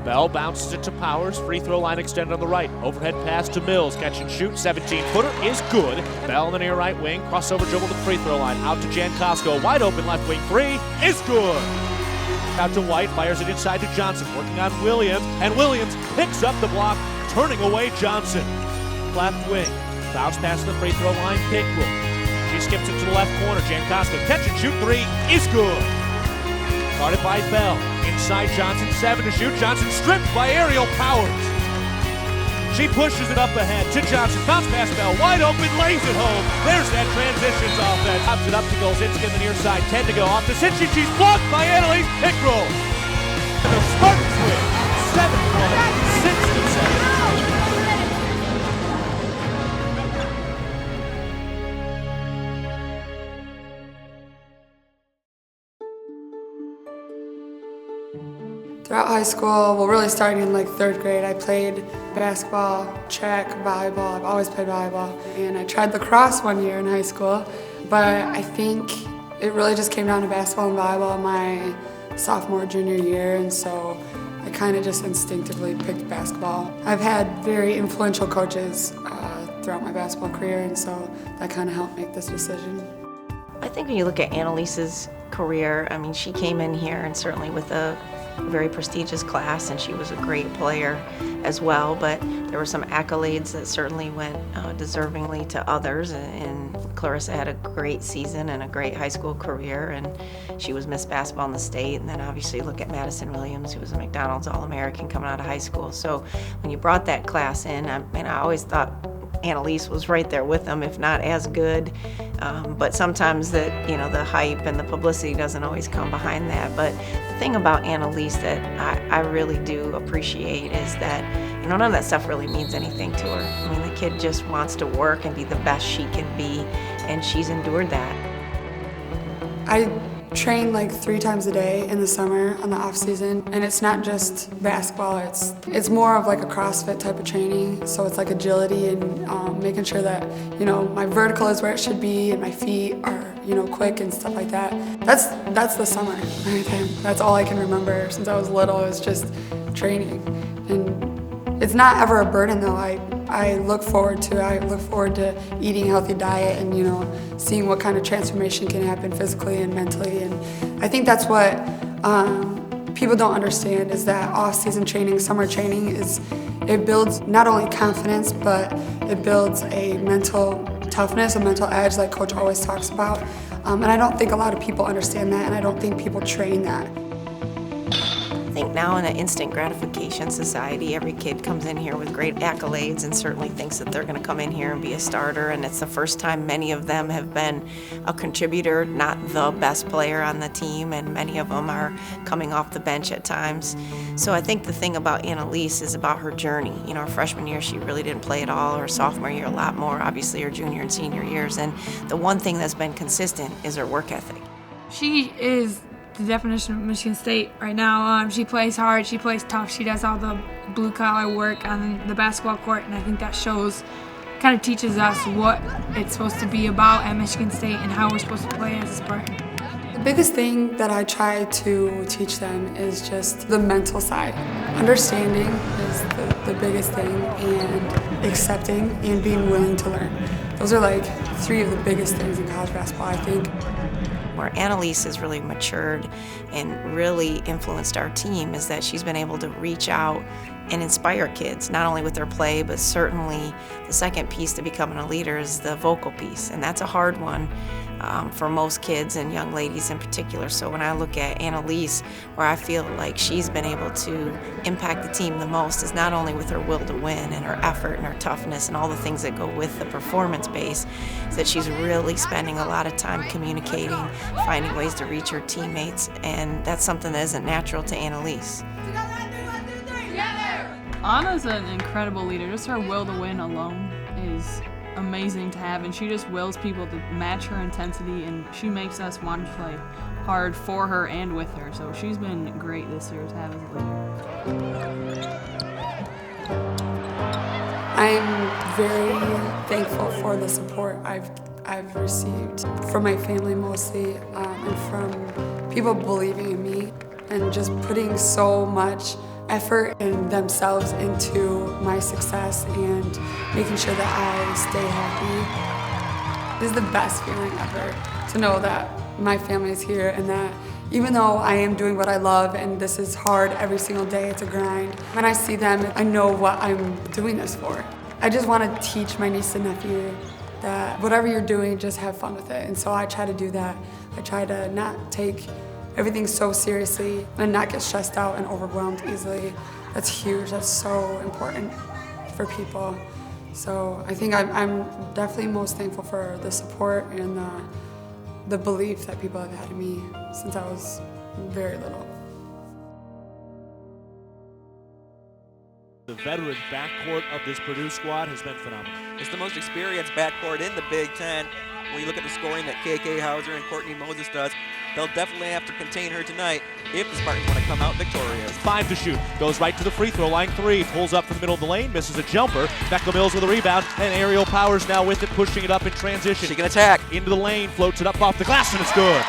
Bell bounces it to Powers, free throw line extended on the right. Overhead pass to Mills, catch and shoot, 17-footer is good. Bell on the near right wing, crossover dribble to the free throw line. Out to Jankowsko, wide open left wing three is good. Out to White, fires it inside to Johnson, working on Williams, and Williams picks up the block, turning away Johnson. Left wing, bounce pass to the free throw line, Pickle. She skips it to the left corner, Jankowsko, catch and shoot three is good. Guarded by Bell. Inside Johnson, 7 to shoot. Johnson stripped by Aerial Powers. She pushes it up ahead to Johnson. Bounce pass Bell, wide open, lays it home. There's that transitions offense. Pops it up to Golzinski on the near side. 10 to go. Off to Cincy. She's blocked by Annalise Pickrell. The Spartans win. 7-1, 6-7. Throughout high school, well, really starting in like 3rd grade, I played basketball, track, volleyball. I've always played volleyball. And I tried lacrosse one year in high school, but I think it really just came down to basketball and volleyball my sophomore, junior year, and so I kind of just instinctively picked basketball. I've had very influential coaches throughout my basketball career, and so that kind of helped make this decision. I think when you look at Annalise's career, I mean, she came in here and certainly with a very prestigious class, and she was a great player as well, but there were some accolades that certainly went deservingly to others, and Clarissa had a great season and a great high school career, and she was Miss Basketball in the state. And then obviously look at Madison Williams, who was a McDonald's All-American coming out of high school. So when you brought that class in, I always thought Annalise was right there with them, if not as good. But sometimes the hype and the publicity doesn't always come behind that. But the thing about Annalise that I really do appreciate is that none of that stuff really means anything to her. I mean, the kid just wants to work and be the best she can be, and she's endured that. I train like 3 times a day in the summer on the off season, and it's not just basketball, it's more of like a CrossFit type of training. So it's like agility and making sure that my vertical is where it should be and my feet are quick and stuff like that. That's the summer right there. That's all I can remember since I was little, is just training. And it's not ever a burden though. I look forward to eating a healthy diet and seeing what kind of transformation can happen physically and mentally. And I think that's what people don't understand, is that off-season training, summer training, it builds not only confidence, but it builds a mental toughness, a mental edge like Coach always talks about. And I don't think a lot of people understand that, and I don't think people train that. I think now in an instant gratification society, every kid comes in here with great accolades and certainly thinks that they're going to come in here and be a starter, and it's the first time many of them have been a contributor, not the best player on the team, and many of them are coming off the bench at times. So I think the thing about Annalise is about her journey. Her freshman year she really didn't play at all, her sophomore year a lot more, obviously her junior and senior years, and the one thing that's been consistent is her work ethic. She is the definition of Michigan State right now. She plays hard, she plays tough, she does all the blue-collar work on the basketball court, and I think that kind of teaches us what it's supposed to be about at Michigan State and how we're supposed to play as a Spartan. The biggest thing that I try to teach them is just the mental side. Understanding is the biggest thing, and accepting and being willing to learn. Those are like 3 of the biggest things in college basketball, I think. Where Annalise has really matured and really influenced our team is that she's been able to reach out and inspire kids, not only with their play, but certainly the second piece to becoming a leader is the vocal piece, and that's a hard one for most kids and young ladies in particular. So when I look at Annalise, where I feel like she's been able to impact the team the most is not only with her will to win and her effort and her toughness and all the things that go with the performance base, is that she's really spending a lot of time communicating, finding ways to reach her teammates, and that's something that isn't natural to Annalise. Anna's an incredible leader. Just her will to win alone is amazing to have, and she just wills people to match her intensity, and she makes us want to play hard for her and with her. So she's been great this year to have as a leader. I'm very thankful for the support I've I've received from my family mostly, and from people believing in me and just putting so much effort and themselves into my success and making sure that I stay happy. This is the best feeling ever, to know that my family is here and that even though I am doing what I love and this is hard every single day, it's a grind, when I see them, I know what I'm doing this for. I just want to teach my niece and nephew that whatever you're doing, just have fun with it. And so I try to do that. I try to not take everything so seriously and not get stressed out and overwhelmed easily. That's huge. That's so important for people. So I think I'm definitely most thankful for the support and the belief that people have had in me since I was very little. The veteran backcourt of this Purdue squad has been phenomenal. It's the most experienced backcourt in the Big Ten. When you look at the scoring that KK Hauser and Courtney Moses does, they'll definitely have to contain her tonight if the Spartans want to come out victorious. 5 to shoot. Goes right to the free throw line. 3. Pulls up from the middle of the lane. Misses a jumper. Becca Mills with a rebound. And Aerial Powers now with it, pushing it up in transition. She can attack. Into the lane. Floats it up off the glass, and it's good.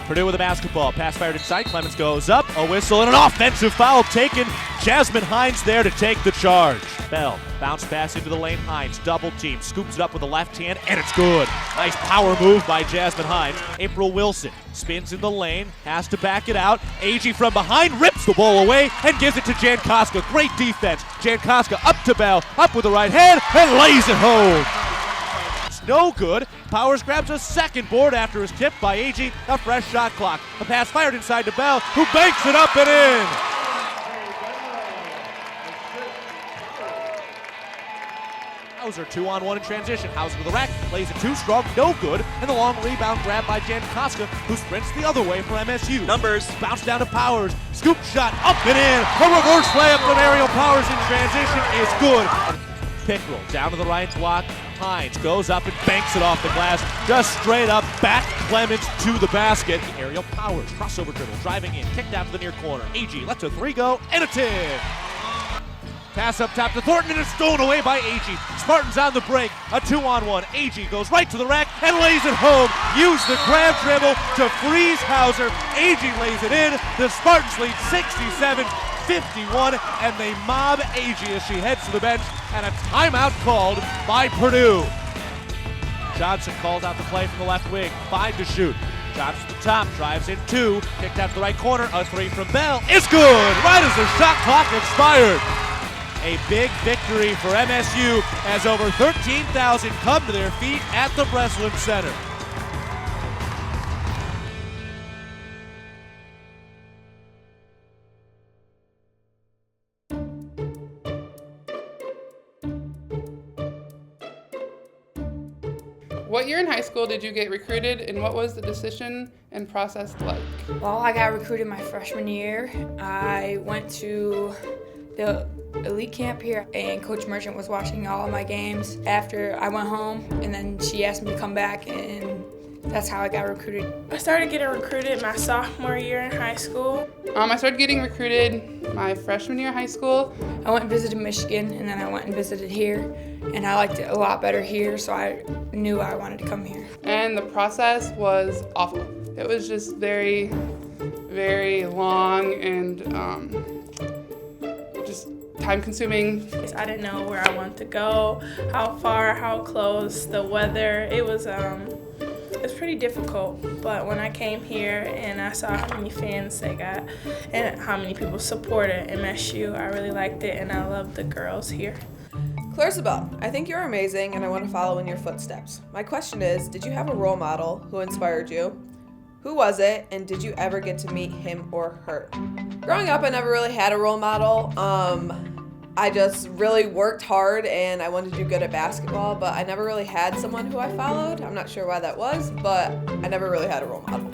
Purdue with a basketball. Pass fired inside. Clemens goes up. A whistle and an offensive foul taken. Jasmine Hines there to take the charge. Bell. Bounce pass into the lane. Hines double team. Scoops it up with the left hand, and it's good. Nice power move by Jasmine Hines. April Wilson spins in the lane. Has to back it out. Agee from behind rips the ball away and gives it to Jankowska. Great defense. Jankowska up to Bell. Up with the right hand and lays it home. No good. Powers grabs a second board after his tip by Agee. A fresh shot clock. A pass fired inside to Bell, who banks it up and in. Hauser 2-on-1 in transition. Hauser with the rack, lays it too strong, no good, and the long rebound grab by Jankowska, who sprints the other way for MSU. Numbers. Bounce down to Powers. Scoop shot up and in. A reverse layup from Aerial Powers in transition is good. Pickrell down to the right block. Hines goes up and banks it off the glass. Just straight up back Clemens to the basket. Aerial Powers, crossover dribble, driving in, kicked out to the near corner. Agee lets a 3 go and a tip. Pass up top to Thornton and it's stolen away by Agee. Spartans on the break. A 2-on-1. Agee goes right to the rack and lays it home. Use the grab dribble to freeze Hauser. Agee lays it in. The Spartans lead 67-51, and they mob Agee as she heads to the bench, and a timeout called by Purdue. Johnson calls out the play from the left wing. 5 to shoot. Johnson to the top, drives in 2, kicked out to the right corner. A 3 from Bell is good, right as the shot clock expired. A big victory for MSU as over 13,000 come to their feet at the Breslin Center. What year in high school did you get recruited, and what was the decision and process like? Well, I got recruited my freshman year. I went to the elite camp here, and Coach Merchant was watching all of my games after I went home, and then she asked me to come back, and that's how I got recruited. I started getting recruited my sophomore year in high school. I started getting recruited my freshman year of high school. I went and visited Michigan, and then I went and visited here, and I liked it a lot better here, so I knew I wanted to come here. And the process was awful. It was just very, very long and just time-consuming. I didn't know where I wanted to go, how far, how close, the weather. It was pretty difficult, but when I came here and I saw how many fans they got and how many people supported MSU, I really liked it, and I loved the girls here. Clarissa, I think you're amazing and I want to follow in your footsteps. My question is, did you have a role model who inspired you? Who was it, and did you ever get to meet him or her? Growing up, I never really had a role model. I just really worked hard and I wanted to do good at basketball, but I never really had someone who I followed. I'm not sure why that was, but I never really had a role model.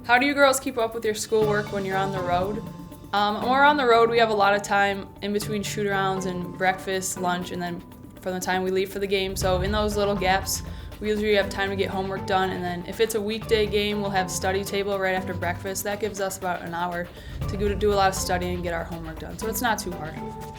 How do you girls keep up with your schoolwork when you're on the road? When we're on the road, we have a lot of time in between shoot-arounds and breakfast, lunch, and then from the time we leave for the game. So in those little gaps, we usually have time to get homework done, and then if it's a weekday game, we'll have study table right after breakfast. That gives us about an hour to do a lot of studying and get our homework done. So it's not too hard.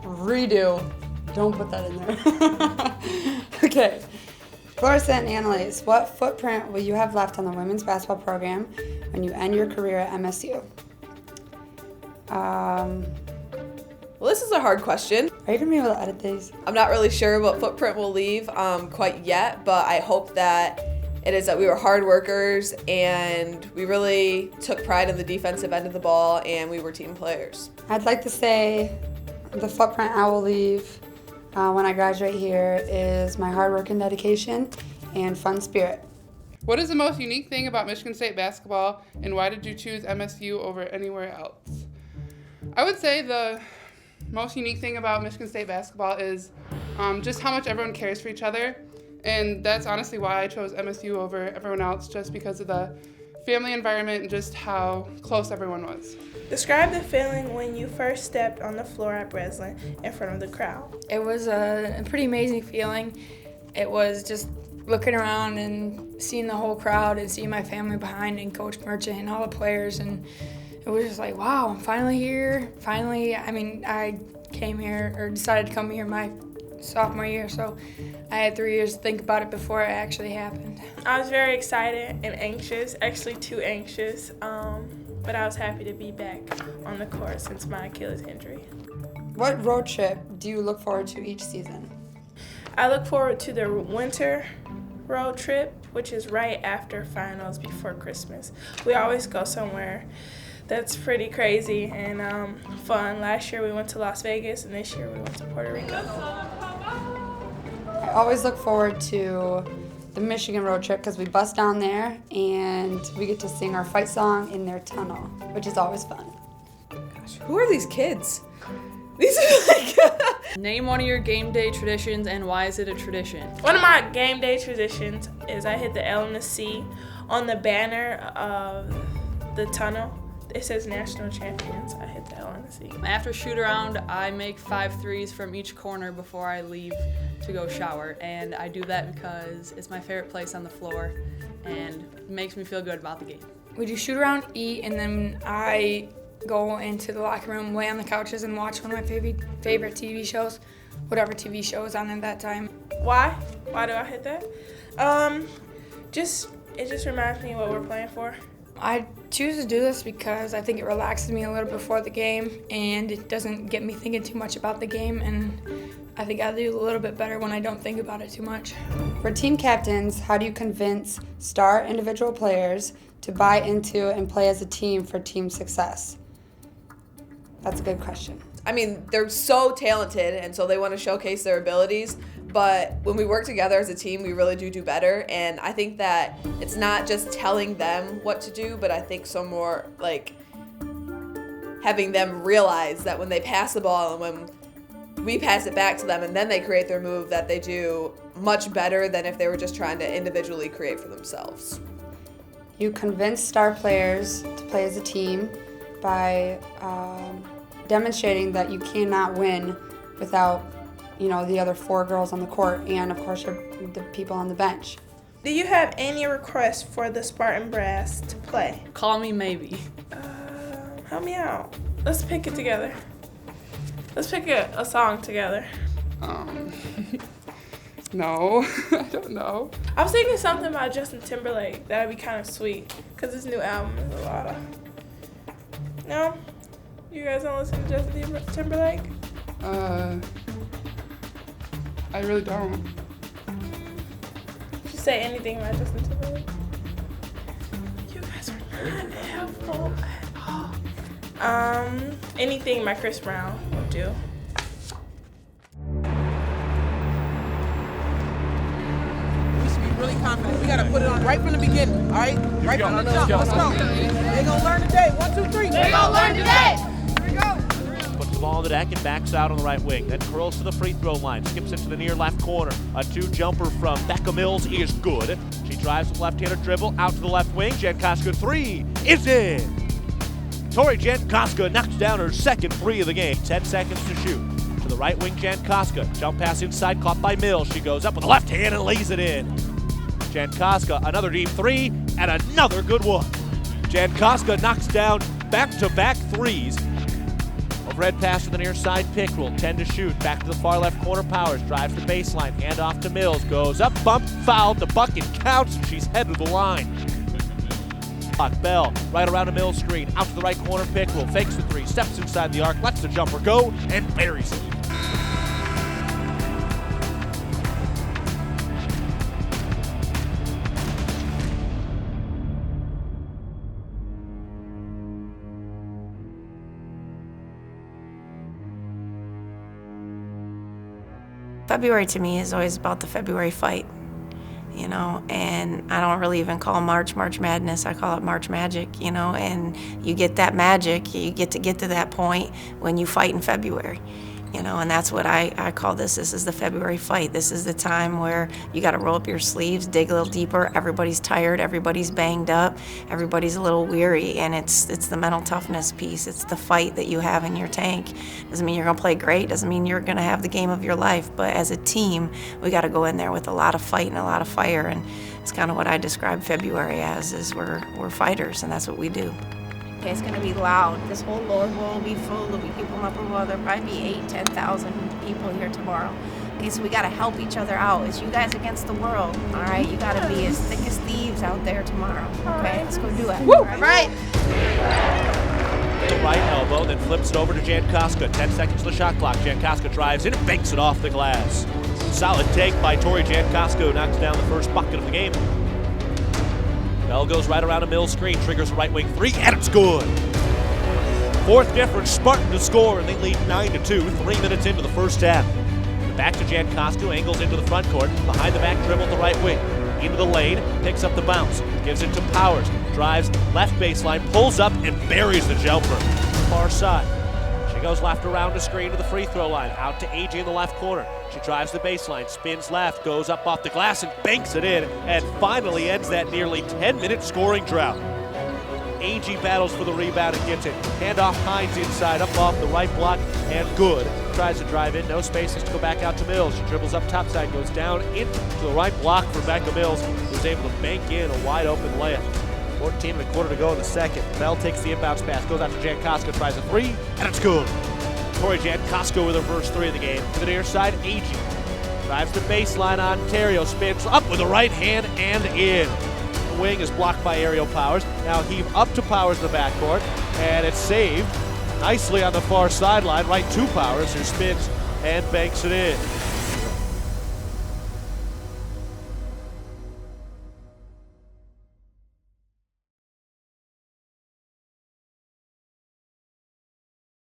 Redo. Don't put that in there. Okay. Clarissa and Annalise, what footprint will you have left on the women's basketball program when you end your career at MSU? Well, this is a hard question. Are you going to be able to edit these? I'm not really sure what footprint we'll leave quite yet, but I hope that it is that we were hard workers and we really took pride in the defensive end of the ball and we were team players. I'd like to say the footprint I will leave when I graduate here is my hard work and dedication and fun spirit. What is the most unique thing about Michigan State basketball, and why did you choose MSU over anywhere else? I would say the most unique thing about Michigan State basketball is just how much everyone cares for each other, and that's honestly why I chose MSU over everyone else, just because of the family environment and just how close everyone was. Describe the feeling when you first stepped on the floor at Breslin in front of the crowd. It was a pretty amazing feeling. It was just looking around and seeing the whole crowd and seeing my family behind and Coach Merchant and all the players, and it was just like, wow, I'm finally here. Finally, I came here or decided to come here my sophomore year, so I had 3 years to think about it before it actually happened. I was very excited and anxious, actually too anxious, but I was happy to be back on the court since my Achilles injury. What road trip do you look forward to each season? I look forward to the winter road trip, which is right after finals before Christmas. We always go somewhere that's pretty crazy and fun. Last year we went to Las Vegas, and this year we went to Puerto Rico. I always look forward to the Michigan road trip because we bus down there and we get to sing our fight song in their tunnel, which is always fun. Gosh, who are these kids? These are like... Name one of your game day traditions and why is it a tradition? One of my game day traditions is I hit the L and the C on the banner of the tunnel. It says National Champions. I hit the L and the C. After shoot around, I make 5 threes from each corner before I leave to go shower, and I do that because it's my favorite place on the floor and it makes me feel good about the game. We do shoot around, eat, and then I go into the locker room, lay on the couches, and watch one of my favorite TV shows, whatever TV show is on at that time. Why? Why do I hit that? It just reminds me of what we're playing for. I choose to do this because I think it relaxes me a little before the game, and it doesn't get me thinking too much about the game, and I think I do a little bit better when I don't think about it too much. For team captains, how do you convince star individual players to buy into and play as a team for team success? That's a good question. I mean, they're so talented, and so they want to showcase their abilities. But when we work together as a team, we really do better. And I think that it's not just telling them what to do, but I think so more like having them realize that when they pass the ball and when we pass it back to them and then they create their move, that they do much better than if they were just trying to individually create for themselves. You convince star players to play as a team by demonstrating that you cannot win without, the other 4 girls on the court and, of course, the people on the bench. Do you have any requests for the Spartan brass to play? Call me maybe. Help me out. Let's pick it together. Let's pick a song together. No, I don't know. I was thinking something about Justin Timberlake. That'd be kind of sweet, because his new album is a lot of... No? You guys don't listen to Justin Timberlake? I really don't. Just say anything about Justin Timberlake. You guys are not helpful at all. Anything by Chris Brown will do. Really confident. We gotta put it on right from the beginning, all right? Right from the jump. Let's go. They gonna learn today. 1, 2, 3. They gonna learn today. Here we go. Puts the ball on the deck and backs out on the right wing. Then curls to the free throw line. Skips into the near left corner. A 2-jumper from Becca Mills is good. She drives with left-handed dribble out to the left wing. Jankoska 3 is in. Tori Jankoska knocks down her second 3 of the game. 10 seconds to shoot. To the right wing, Jankoska. Jump pass inside, caught by Mills. She goes up with the left hand and lays it in. Jankoska, another deep 3, and another good one. Jankoska knocks down back-to-back 3s. Overhead pass to the near side, Pickrell, 10 to shoot. Back to the far left corner, Powers drives the baseline, hand off to Mills, goes up, bump, fouled, the bucket counts, and she's headed to the line. Bell, right around a Mills screen, out to the right corner, Pickrell, fakes the three, steps inside the arc, lets the jumper go, and buries it. February to me is always about the February fight, you know, and I don't really even call March Madness, I call it March Magic, you know, and you get that magic, you get to that point when you fight in February, you know, and that's what I call this. This is the February fight. This is the time where you got to roll up your sleeves, dig a little deeper. Everybody's tired, everybody's banged up, everybody's a little weary, and it's the mental toughness piece. It's the fight that you have in your tank. Doesn't mean you're going to play great, doesn't mean you're going to have the game of your life, but as a team, we got to go in there with a lot of fight and a lot of fire, and it's kind of what I describe February as, is we're fighters, and that's what we do. Okay, it's gonna be loud. This whole lower bowl will be full. There'll be people in upper bowl. There'll probably be 8,000 to 10,000 people here tomorrow. Okay, so we gotta help each other out. It's you guys against the world, all right? You gotta be as thick as thieves out there tomorrow. Okay, let's go do it. Woo! All right. The right elbow, then flips it over to Jankoska. 10 seconds to the shot clock. Jankoska drives in and banks it off the glass. Solid take by Tori Jankoska, who knocks down the first bucket of the game. Bell goes right around a Mills screen, triggers a right wing three, and it's good. Fourth difference, Spartan to score, and they lead 9-2, 3 minutes into the first half. Back to Jankoska, angles into the front court, behind the back dribble at the right wing. Into the lane, picks up the bounce, gives it to Powers, drives left baseline, pulls up, and buries the jumper. Far side. She goes left around the screen to the free throw line, out to AG in the left corner. She drives the baseline, spins left, goes up off the glass and banks it in, and finally ends that nearly 10-minute scoring drought. AG battles for the rebound and gets it. Handoff Hines inside, up off the right block, and good. Tries to drive in, no spaces to go back out to Mills. She dribbles up topside, goes down into the right block for Becca Mills, who's able to bank in a wide open layup. 14 and a quarter to go in the second. Bell takes the inbounds pass, goes out to Jankoska, tries a three, and it's good. Tori Jankoska with her first three of the game. To the near side, AG drives the baseline. Ontario spins up with the right hand and in. The wing is blocked by Aerial Powers. Now heave up to Powers in the backcourt, and it's saved nicely on the far sideline, right to Powers, who spins and banks it in.